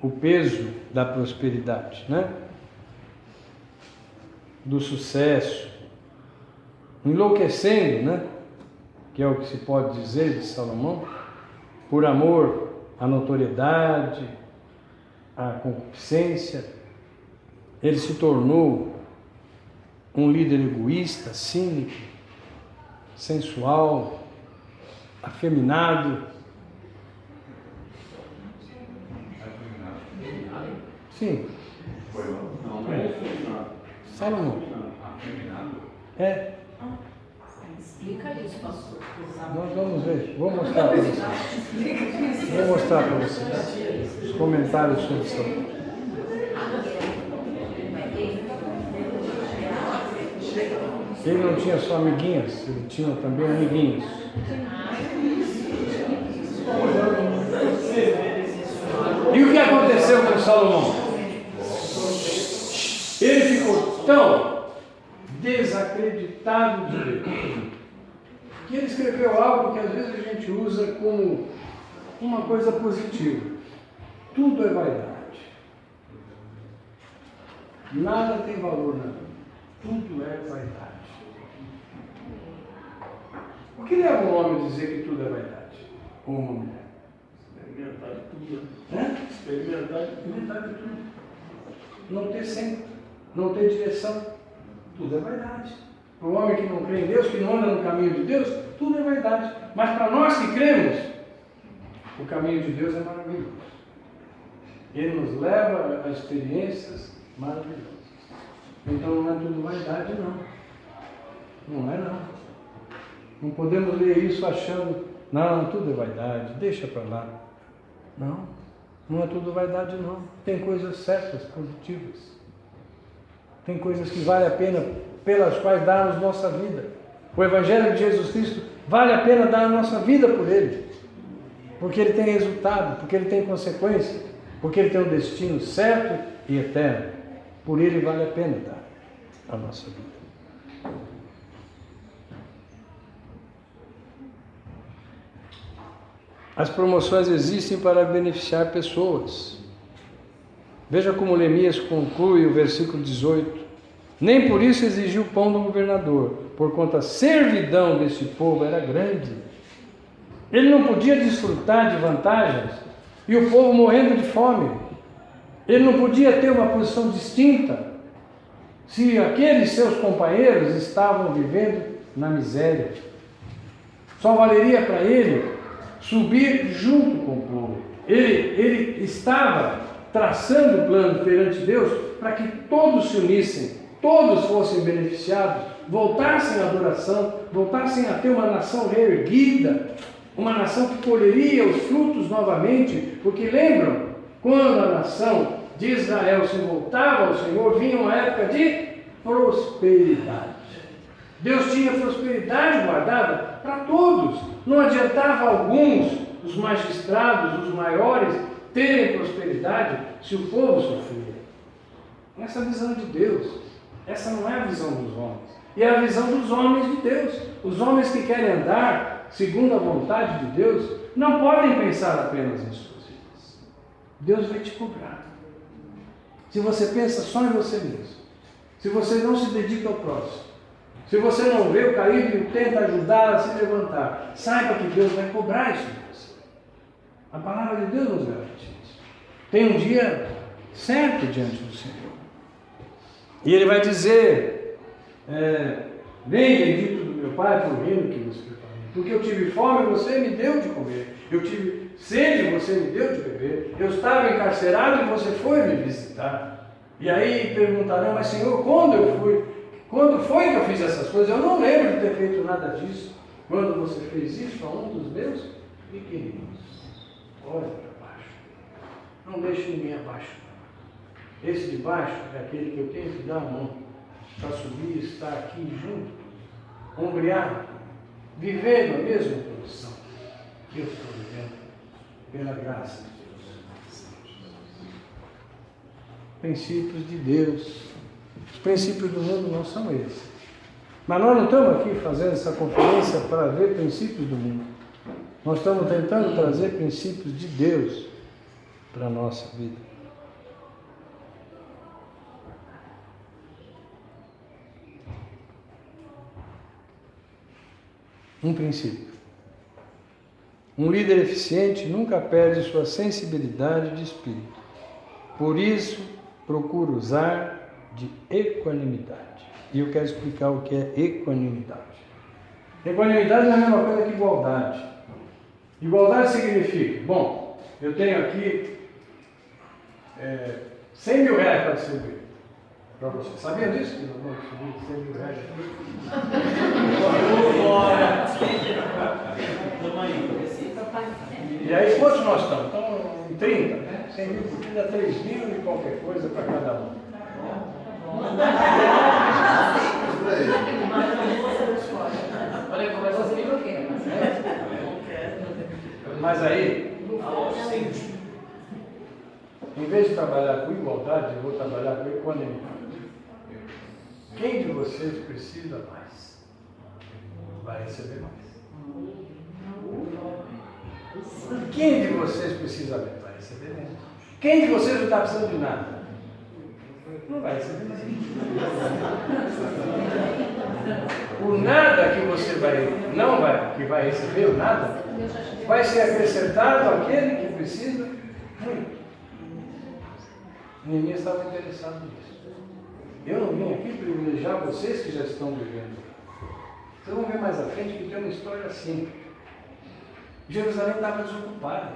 o peso da prosperidade, né? Do sucesso, enlouquecendo, né? Que é o que se pode dizer de Salomão, por amor à notoriedade, à concupiscência. Ele se tornou um líder egoísta, cínico, sensual, afeminado. Sim. Salomão. É. Explica isso, pastor. Nós vamos ver. Vou mostrar para vocês. Vou mostrar para vocês os comentários sobre Salomão. Ele não tinha só amiguinhas, ele tinha também amiguinhos. E o que aconteceu com Salomão? Ele ficou tão desacreditado de Deus que ele escreveu algo que às vezes a gente usa como uma coisa positiva. Tudo é vaidade. Nada tem valor na vida. Tudo é vaidade. O que leva um homem a dizer que tudo é vaidade? Ou uma mulher? Experimentar de tudo. Experimentar de tudo. Não ter centro, não ter direção. Tudo é vaidade. Para o homem que não crê em Deus, que não anda no caminho de Deus, tudo é vaidade. Mas para nós que cremos, o caminho de Deus é maravilhoso. Ele nos leva a experiências maravilhosas. Então não é tudo vaidade, não. Não é, não. Não podemos ler isso achando, não, tudo é vaidade, deixa para lá. Não, não é tudo vaidade, não. Tem coisas certas, positivas. Tem coisas que vale a pena, pelas quais darmos nossa vida. O Evangelho de Jesus Cristo vale a pena dar a nossa vida por Ele. Porque Ele tem resultado, porque Ele tem consequência, porque Ele tem um destino certo e eterno. Por Ele vale a pena dar a nossa vida. As promoções existem para beneficiar pessoas. Veja como Neemias conclui o versículo 18. Nem por isso exigiu o pão do governador, porquanto a servidão desse povo era grande. Ele não podia desfrutar de vantagens e o povo morrendo de fome. Ele não podia ter uma posição distinta se aqueles seus companheiros estavam vivendo na miséria. Só valeria para ele subir junto com o povo. Ele estava traçando o plano perante Deus para que todos se unissem, todos fossem beneficiados, voltassem à adoração, voltassem a ter uma nação reerguida, uma nação que colheria os frutos novamente, porque lembram, quando a nação de Israel se voltava ao Senhor, vinha uma época de prosperidade. Deus tinha prosperidade guardada para todos. Não adiantava alguns, os magistrados, os maiores, terem prosperidade se o povo sofria. Essa é a visão de Deus. Essa não é a visão dos homens. E é a visão dos homens de Deus. Os homens que querem andar segundo a vontade de Deus, não podem pensar apenas em suas vidas. Deus vai te cobrar. Se você pensa só em você mesmo, se você não se dedica ao próximo, se você não vê o caído e tenta ajudar a se levantar, saiba que Deus vai cobrar isso de você. A palavra de Deus nos garante isso. Tem um dia certo diante do Senhor. E Ele vai dizer, bem bendito do meu Pai pelo reino que vos preparei. Porque eu tive fome e você me deu de comer. Eu tive sede e você me deu de beber. Eu estava encarcerado e você foi me visitar. E aí perguntarão, mas Senhor, quando foi que eu fiz essas coisas? Eu não lembro de ter feito nada disso. Quando você fez isso a um dos meus pequeninos. Olha para baixo. Não deixe ninguém abaixo. Esse de baixo é aquele que eu tenho que dar a mão para subir e estar aqui junto, ombreado, vivendo a mesma condição que eu estou vivendo, pela graça de Deus. Princípios de Deus. Os princípios do mundo não são esses. Mas nós não estamos aqui fazendo essa conferência para ver princípios do mundo. Nós estamos tentando trazer princípios de Deus para a nossa vida. Um princípio. Um líder eficiente nunca perde sua sensibilidade de espírito. Por isso, procura usar de equanimidade. E eu quero explicar o que é equanimidade. Equanimidade é a mesma coisa que igualdade. Igualdade significa, bom, eu tenho aqui 100 mil reais para distribuir. Para você. Sabia disso? Que eu vou distribuir 100 mil reais aqui? E aí, quantos nós estamos? Estamos em 30, né? 100 mil por 30, 3 mil e qualquer coisa para cada um. Mas aí, em vez de trabalhar com igualdade, eu vou trabalhar com equanimidade. Quem de vocês precisa mais? Vai receber mais. Quem de vocês precisa menos? Vai receber menos. Quem de vocês não está precisando de nada? Não vai receber nada. O nada que você que vai receber, o nada, vai ser acrescentado àquele que precisa muito. Ninguém estava interessado nisso. Eu não vim aqui privilegiar vocês que já estão vivendo. Vocês vão ver mais à frente que tem uma história assim. Jerusalém estava desocupada.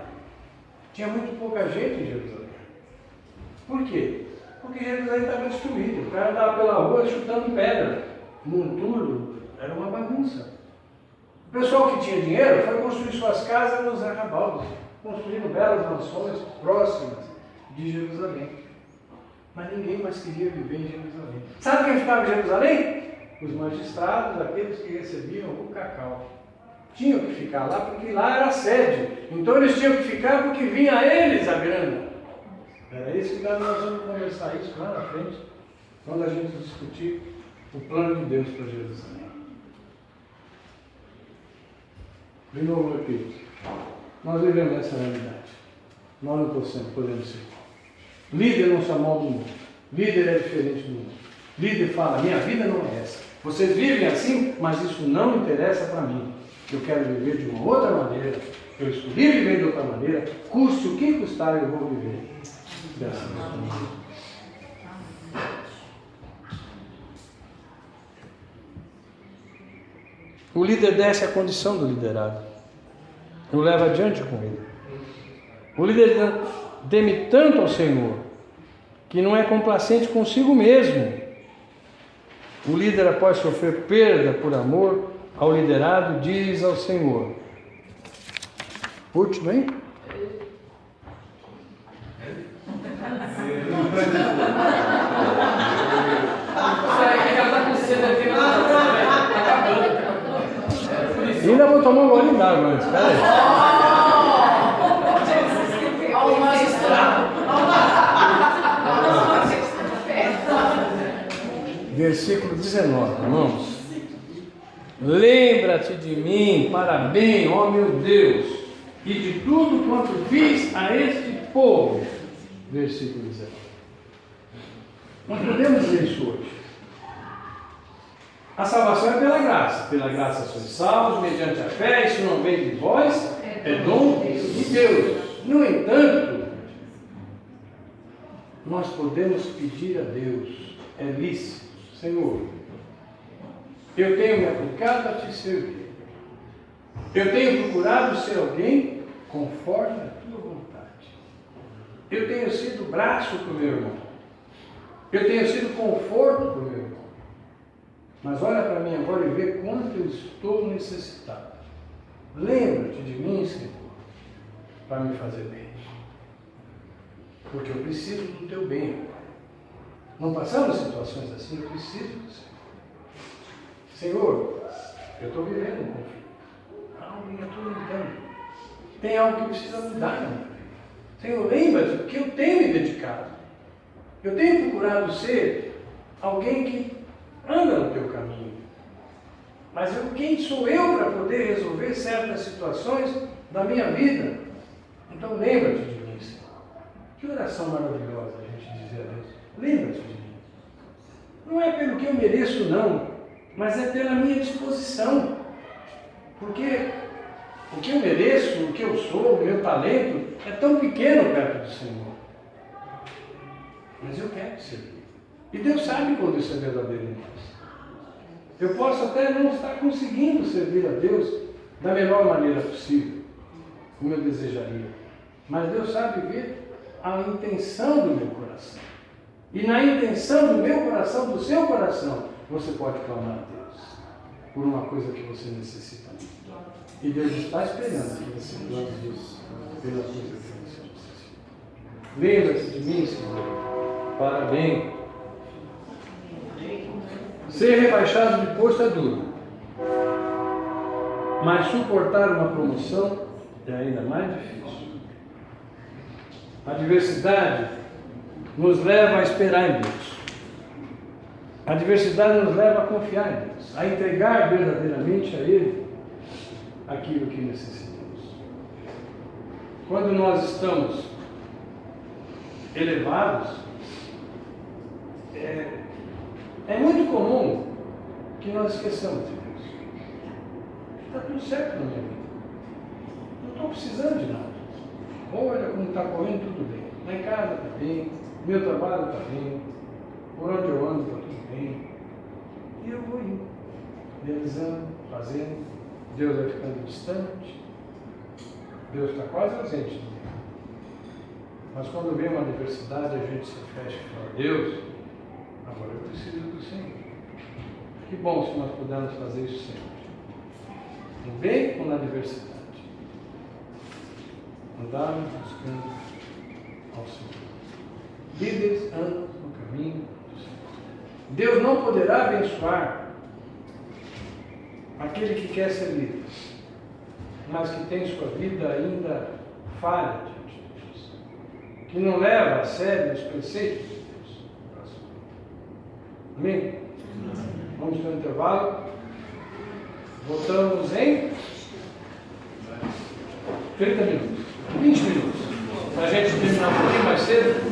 Tinha muito pouca gente em Jerusalém. Por quê? Porque Jerusalém estava destruída. O cara andava pela rua chutando pedra. Monturo, era uma bagunça. O pessoal que tinha dinheiro foi construir suas casas nos arrabaldes, construindo belas mansões próximas de Jerusalém. Mas ninguém mais queria viver em Jerusalém. Sabe quem ficava em Jerusalém? Os magistrados, aqueles que recebiam o cacau. Tinham que ficar lá porque lá era a sede. Então eles tinham que ficar porque vinha a eles a grana. Era isso que nós vamos conversar isso lá na frente, quando a gente discutir o plano de Deus para Jerusalém. De novo, repito, nós vivemos essa realidade. Nós não podemos ser. Líder não se amolda do mundo. Líder é diferente do mundo. Líder fala, minha vida não é essa. Vocês vivem assim, mas isso não interessa para mim. Eu quero viver de uma outra maneira. Eu escolhi viver de outra maneira. Custe o que custar, eu vou viver. O líder desce a condição do liderado. O leva adiante com ele. O líder teme tanto ao Senhor que não é complacente consigo mesmo. O líder, após sofrer perda por amor ao liderado, diz ao Senhor. Último, hein? Ainda vou tomar um golinho d'água antes, peraí. Olha o magistrado. Versículo 19, vamos. Lembra-te de mim, para bem, ó meu Deus, e de tudo quanto fiz a este povo. Versículo 19. Nós podemos dizer isso hoje. A salvação é pela graça sois salvos, mediante a fé, isso não vem de vós, é dom de Deus. No entanto, nós podemos pedir a Deus, é lícito, Senhor, eu tenho me aplicado a te servir, eu tenho procurado ser alguém conforme a tua vontade, eu tenho sido braço para o meu irmão, eu tenho sido conforto para o meu irmão, mas olha para mim agora e vê quanto eu estou necessitado. Lembra-te de mim, Senhor, para me fazer bem, porque eu preciso do teu bem. Não passamos situações assim, eu preciso do Senhor. Senhor, eu estou vivendo um conflito, algo me atormentando, tem algo que precisa mudar na minha vida. Senhor, lembra-te que eu tenho me dedicado, eu tenho procurado ser alguém que anda no teu caminho, mas quem sou eu para poder resolver certas situações da minha vida? Então lembra-te de mim, Senhor. Que oração maravilhosa a gente dizer a Deus, lembra-te de mim. Não é pelo que eu mereço não, mas é pela minha disposição, porque o que eu mereço, o que eu sou, o meu talento é tão pequeno perto do Senhor, mas eu quero te servir. E Deus sabe quando isso é verdadeiro em nós. Eu posso até não estar conseguindo servir a Deus da melhor maneira possível, como eu desejaria. Mas Deus sabe ver a intenção do meu coração. E na intenção do meu coração, do seu coração, você pode clamar a Deus por uma coisa que você necessita. E Deus está esperando que você clame isso pela coisa que você necessita. Lembra-se de mim, Senhor, para bem. Ser rebaixado de posto é duro, mas suportar uma promoção é ainda mais difícil. A adversidade nos leva a esperar em Deus. A adversidade nos leva a confiar em Deus, a entregar verdadeiramente a Ele aquilo que necessitamos. Quando nós estamos elevados, é muito comum que nós esqueçamos de Deus. Está tudo certo na minha vida. Não estou precisando de nada. Olha como está correndo tudo bem. Lá em casa está bem, meu trabalho está bem, por onde eu ando está tudo bem. E eu vou indo, realizando, fazendo. Deus vai ficando distante. Deus está quase ausente de mim. Mas quando vem uma adversidade, a gente se fecha e fala, Deus, agora eu preciso do Senhor. Que bom se nós pudermos fazer isso sempre. No bem ou na adversidade. Andarmos buscando ao Senhor. Líderes andam no caminho do Senhor. Deus não poderá abençoar aquele que quer ser líder, mas que tem sua vida ainda falha diante de Deus, que não leva a sério os preceitos de Deus. Amém? Vamos para o intervalo. Voltamos em 30 minutos, 20 minutos, para a gente terminar um pouquinho mais cedo.